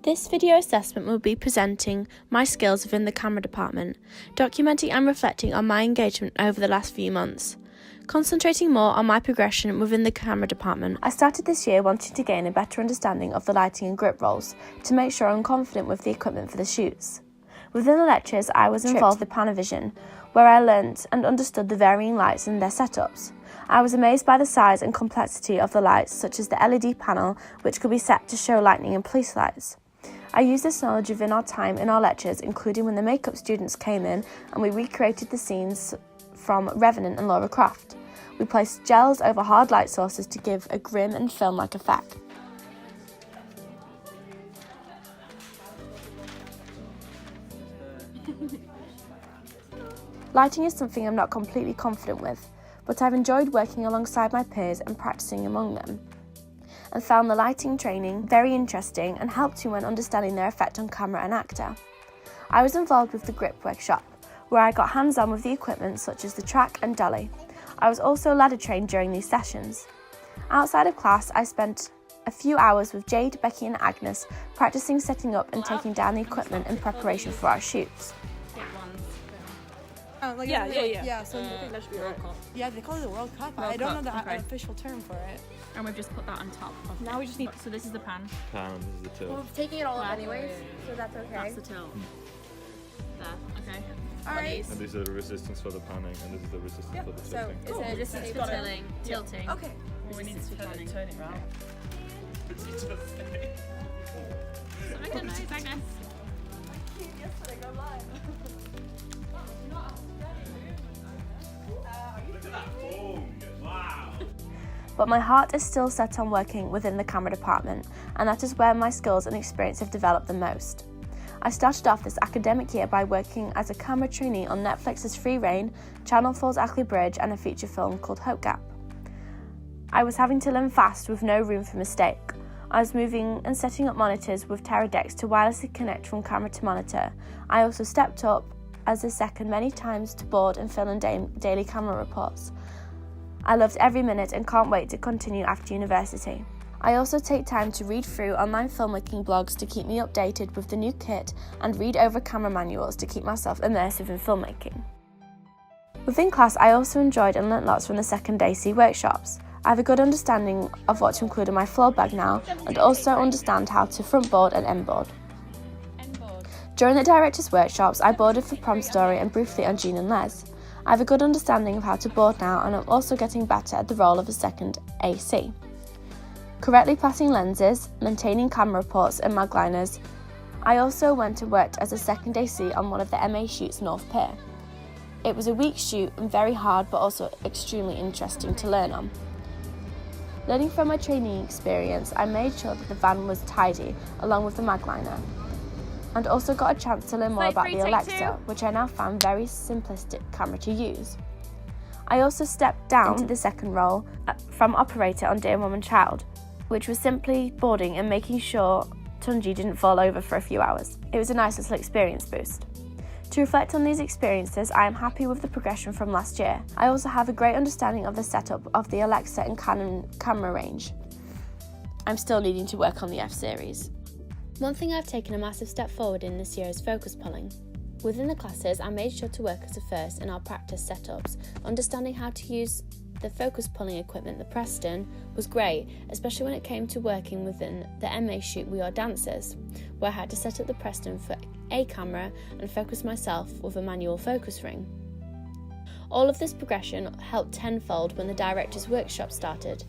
This video assessment will be presenting my skills within the camera department, documenting and reflecting on my engagement over the last few months. Concentrating more on my progression within the camera department, I started this year wanting to gain a better understanding of the lighting and grip roles to make sure I'm confident with the equipment for the shoots. Within the lectures, I was involved with Panavision, where I learnt and understood the varying lights and their setups. I was amazed by the size and complexity of the lights, such as the LED panel, which could be set to show lightning and police lights. I used this knowledge within our time in our lectures, including when the makeup students came in and we recreated the scenes from Revenant and Laura Croft. We placed gels over hard light sources to give a grim and film-like effect. Lighting is something I'm not completely confident with, but I've enjoyed working alongside my peers and practicing among them, and found the lighting training very interesting and helped me when understanding their effect on camera and actor. I was involved with the grip workshop, where I got hands-on with the equipment such as the track and dolly. I was also ladder trained during these sessions. Outside of class, I spent a few hours with Jade, Becky and Agnes practicing setting up and taking down the equipment in preparation for our shoots. Yeah. So I think that should be World Cup. Yeah, they call it the World Cup. I don't know the official term for it. And we've just put that on top of Now we just need. So this is the pan. Pan, this is the tilt. We're taking it all up anyways, so that's okay. That's the tilt. There. Okay. Alright. And this is the resistance for the panning, and this is the resistance for the So tilting. is it just For tilting. Okay. We need to turn it round. I don't know, Agnes. Yesterday, go live. But my heart is still set on working within the camera department, and that is where my skills and experience have developed the most. I started off this academic year by working as a camera trainee on Netflix's Free Reign, Channel 4's Ackley Bridge and a feature film called Hope Gap. I was having to learn fast with no room for mistake. I was moving and setting up monitors with Teradex to wirelessly connect from camera to monitor. I also stepped up as a second many times to board and fill in daily camera reports. I loved every minute and can't wait to continue after university. I also take time to read through online filmmaking blogs to keep me updated with the new kit and read over camera manuals to keep myself immersive in filmmaking. Within class, I also enjoyed and learnt lots from the second AC workshops. I have a good understanding of what to include in my floor bag now and also understand how to front board and end board. During the director's workshops, I boarded for Prom Story and briefly on Jean and Les. I have a good understanding of how to board now and I'm also getting better at the role of a second AC. Correctly passing lenses, maintaining camera reports and magliners. I also went and worked as a second AC on one of the MA shoots North Pier. It was a week shoot and very hard but also extremely interesting to learn on. Learning from my training experience, I made sure that the van was tidy along with the magliner, and also got a chance to learn more about the Alexa, which I now found very simplistic camera to use. I also stepped down into the second role from operator on Dear Mum and Child, which was simply boarding and making sure Tunji didn't fall over for a few hours. It was a nice little experience boost. To reflect on these experiences, I am happy with the progression from last year. I also have a great understanding of the setup of the Alexa and Canon camera range. I'm still needing to work on the F-series. One thing I've taken a massive step forward in this year is focus pulling. Within the classes, I made sure to work as a first in our practice setups. Understanding how to use the focus pulling equipment, the Preston, was great, especially when it came to working within the MA shoot We Are Dancers, where I had to set up the Preston for a camera and focus myself with a manual focus ring. All of this progression helped tenfold when the director's workshop started.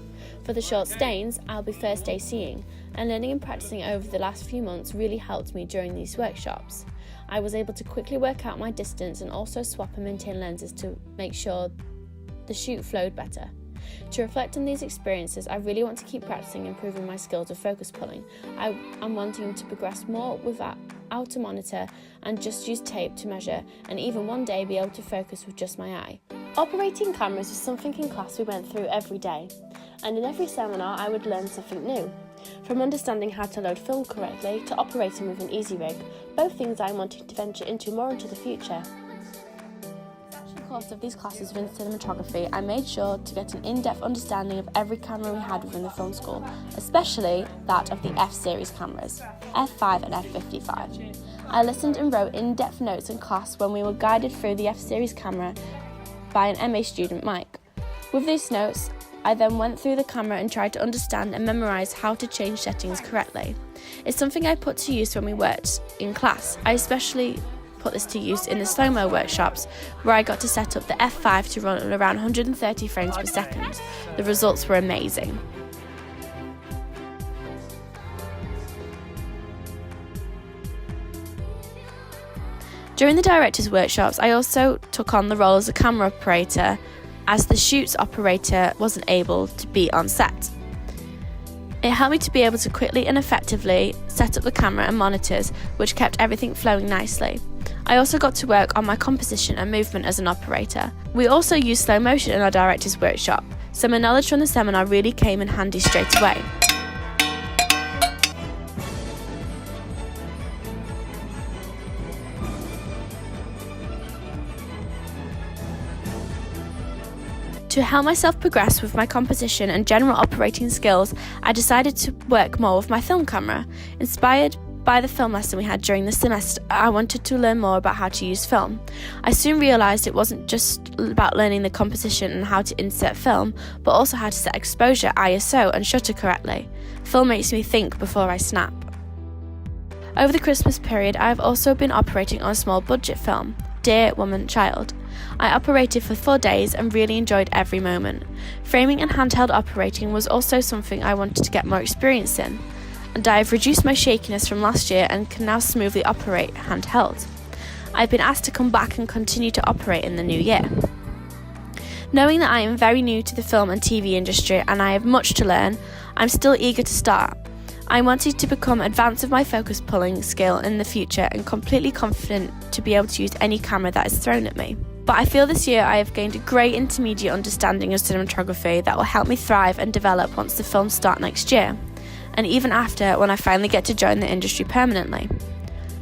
For the short stains, I'll be first ACing, and learning and practicing over the last few months really helped me during these workshops. I was able to quickly work out my distance and also swap and maintain lenses to make sure the shoot flowed better. To reflect on these experiences, I really want to keep practicing and improving my skills of focus pulling. I'm wanting to progress more without a monitor and just use tape to measure, and even one day be able to focus with just my eye. Operating cameras is something in class we went through every day, and in every seminar I would learn something new. From understanding how to load film correctly to operating with an easy rig, both things I'm wanting to venture into more into the future. course of these classes within cinematography, I made sure to get an in-depth understanding of every camera we had within the film school, especially that of the F-series cameras, F5 and F55. I listened and wrote in-depth notes in class when we were guided through the F-series camera by an MA student, Mike. With these notes, I then went through the camera and tried to understand and memorise how to change settings correctly. It's something I put to use when we worked in class. I especially put this to use in the slow-mo workshops, where I got to set up the F5 to run at around 130 frames per second. The results were amazing. During the director's workshops, I also took on the role as a camera operator, as the shoots operator wasn't able to be on set. It helped me to be able to quickly and effectively set up the camera and monitors, which kept everything flowing nicely. I also got to work on my composition and movement as an operator. We also used slow motion in our director's workshop, so my knowledge from the seminar really came in handy straight away. To help myself progress with my composition and general operating skills, I decided to work more with my film camera. Inspired by the film lesson we had during the semester, I wanted to learn more about how to use film. I soon realised it wasn't just about learning the composition and how to insert film, but also how to set exposure, ISO and shutter correctly. Film makes me think before I snap. Over the Christmas period, I have also been operating on a small budget film, Dear Woman Child. I operated for 4 days and really enjoyed every moment. Framing and handheld operating was also something I wanted to get more experience in, and I have reduced my shakiness from last year and can now smoothly operate handheld. I've been asked to come back and continue to operate in the new year. Knowing that I am very new to the film and TV industry and I have much to learn, I'm still eager to start. I wanted to become advanced with my focus pulling skill in the future and completely confident to be able to use any camera that is thrown at me. But I feel this year I have gained a great intermediate understanding of cinematography that will help me thrive and develop once the films start next year, and even after when I finally get to join the industry permanently.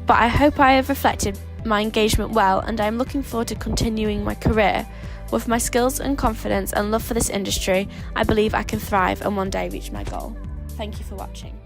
But I hope I have reflected my engagement well, and I am looking forward to continuing my career. With my skills and confidence and love for this industry, I believe I can thrive and one day reach my goal. Thank you for watching.